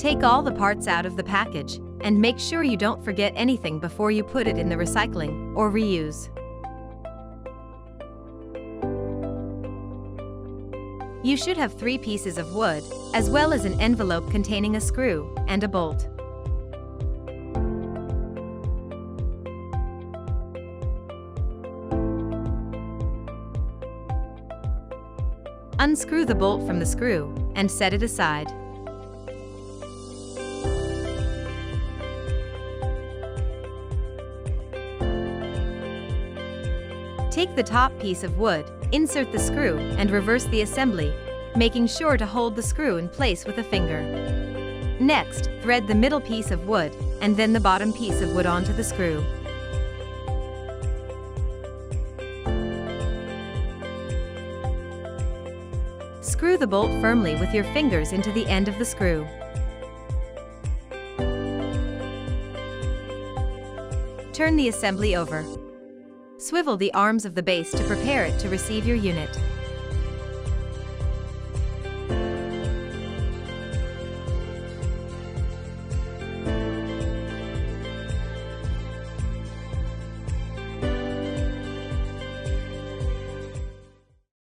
Take all the parts out of the package, and make sure you don't forget anything before you put it in the recycling or reuse. You should have 3 pieces of wood, as well as an envelope containing a screw and a bolt. Unscrew the bolt from the screw and set it aside. Take the top piece of wood, insert the screw, and reverse the assembly, making sure to hold the screw in place with a finger. Next, thread the middle piece of wood, and then the bottom piece of wood onto the screw. Screw the bolt firmly with your fingers into the end of the screw. Turn the assembly over. Swivel the arms of the base to prepare it to receive your unit.